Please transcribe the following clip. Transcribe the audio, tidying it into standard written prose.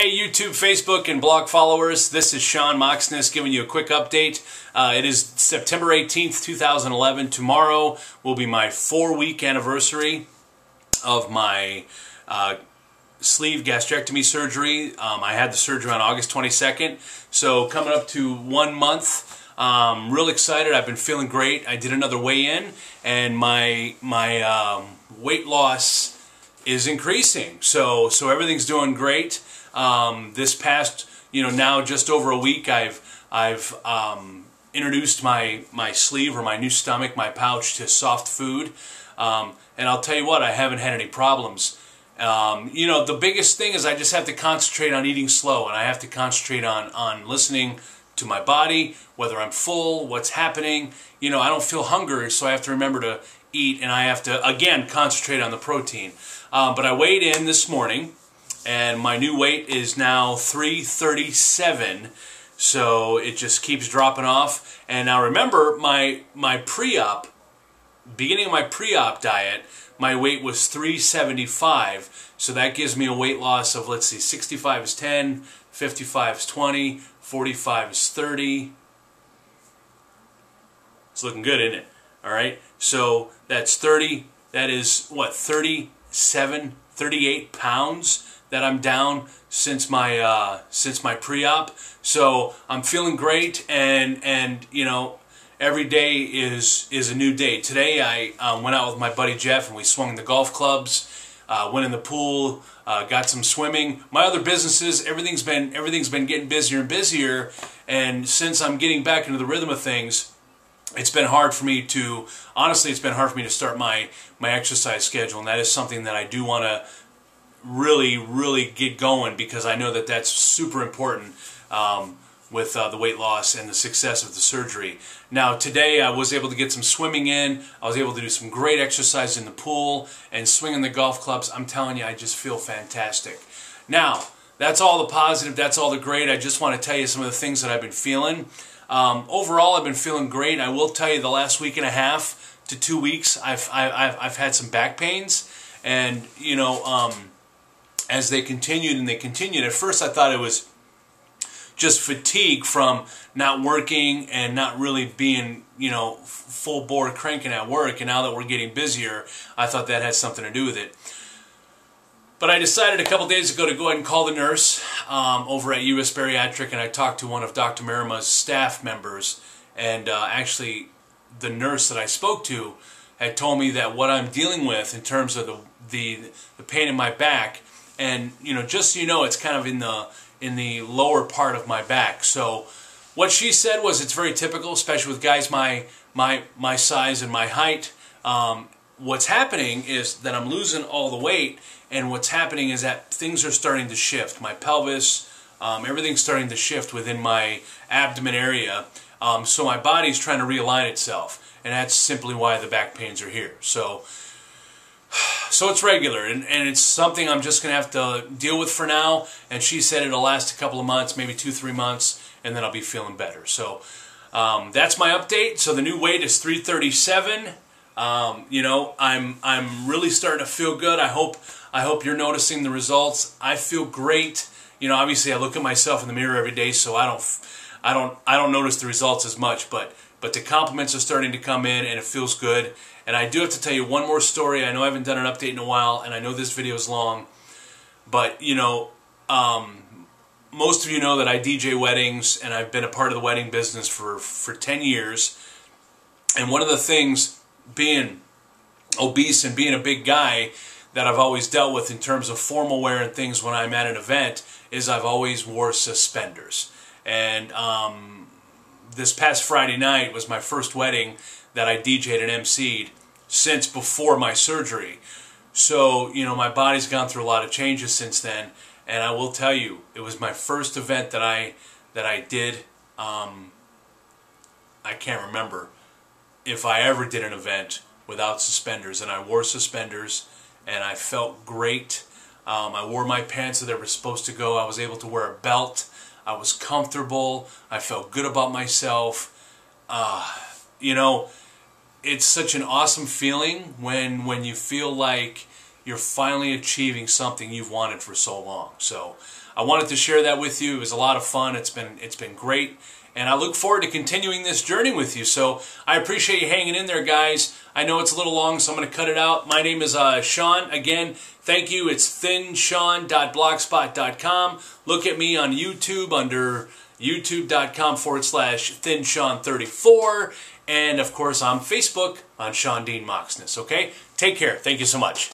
Hey YouTube, Facebook, and blog followers, this is Sean Moxness giving you a quick update. It is September 18th, 2011. Tomorrow will be my 4-week anniversary of my sleeve gastrectomy surgery. I had the surgery on August 22nd, so coming up to 1 month. Real excited. I've been feeling great. I did another weigh-in, and my weight loss is increasing. So everything's doing great. This past, now just over a week, I've introduced my sleeve, or my new stomach, my pouch, to soft food, and I'll tell you what, I haven't had any problems. The biggest thing is I just have to concentrate on eating slow, and I have to concentrate on listening to my body, whether I'm full, what's happening. I don't feel hungry, so I have to remember to eat, and I have to, again, concentrate on the protein. But I weighed in this morning, and my new weight is now 337, so it just keeps dropping off. And now remember, my pre-op, beginning of my pre-op diet, my weight was 375, so that gives me a weight loss of, let's see, 65 is 10, 55 is 20, 45 is 30. It's looking good, isn't it? All right, so that's 30, that is, what, 37, 38 pounds that I'm down since my pre-op. So I'm feeling great, and every day is a new day. Today I went out with my buddy Jeff, and we swung the golf clubs, went in the pool, got some swimming. My other businesses, everything's been getting busier and busier, and since I'm getting back into the rhythm of things, it's been hard for me to, honestly, it's been hard for me to start my exercise schedule, and that is something that I do want to really get going, because I know that that's super important with the weight loss and the success of the surgery. Now today I was able to get some swimming in, I was able to do some great exercise in the pool and swinging the golf clubs. I'm telling you, I just feel fantastic. Now, that's all the positive, that's all the great. I just want to tell you some of the things that I've been feeling. Overall, I've been feeling great. I will tell you, the last week and a half to 2 weeks, I've had some back pains, and as they continued, at first I thought it was just fatigue from not working and not really being, full bore cranking at work, and now that we're getting busier, I thought that had something to do with it. But I decided a couple days ago to go ahead and call the nurse over at US Bariatric, and I talked to one of Dr. Marima's staff members, and actually the nurse that I spoke to had told me that what I'm dealing with in terms of the pain in my back, and just so you know, it's kind of in the lower part of my back. So what she said was, it's very typical, especially with guys my size and my height. What's happening is that I'm losing all the weight, and what's happening is that things are starting to shift. My pelvis, everything's starting to shift within my abdomen area. So my body's trying to realign itself, and that's simply why the back pains are here. So it's regular, and it's something I'm just going to have to deal with for now. And she said it'll last a couple of months, maybe 2-3 months, and then I'll be feeling better. So that's my update. So the new weight is 337. I'm really starting to feel good. I hope you're noticing the results. I feel great. Obviously I look at myself in the mirror every day, so I don't notice the results as much, but the compliments are starting to come in, and it feels good. And I do have to tell you one more story. I know I haven't done an update in a while, and I know this video is long, but most of you know that I DJ weddings, and I've been a part of the wedding business for 10 years. And one of the things, being obese and being a big guy, that I've always dealt with in terms of formal wear and things when I'm at an event, is I've always wore suspenders. And this past Friday night was my first wedding that I DJ'd and emceed since before my surgery. So, my body's gone through a lot of changes since then, and I will tell you, it was my first event that I did. I can't remember if I ever did an event without suspenders, and I wore suspenders, and I felt great. I wore my pants so they were supposed to go. I was able to wear a belt. I was comfortable. I felt good about myself. It's such an awesome feeling when you feel like you're finally achieving something you've wanted for so long. So I wanted to share that with you. It was a lot of fun. It's been great. And I look forward to continuing this journey with you. So I appreciate you hanging in there, guys. I know it's a little long, so I'm going to cut it out. My name is Sean. Again, thank you. It's thinsean.blogspot.com. Look at me on YouTube under youtube.com/thinsean34. And, of course, on Facebook on Sean Dean Moxness. Okay? Take care. Thank you so much.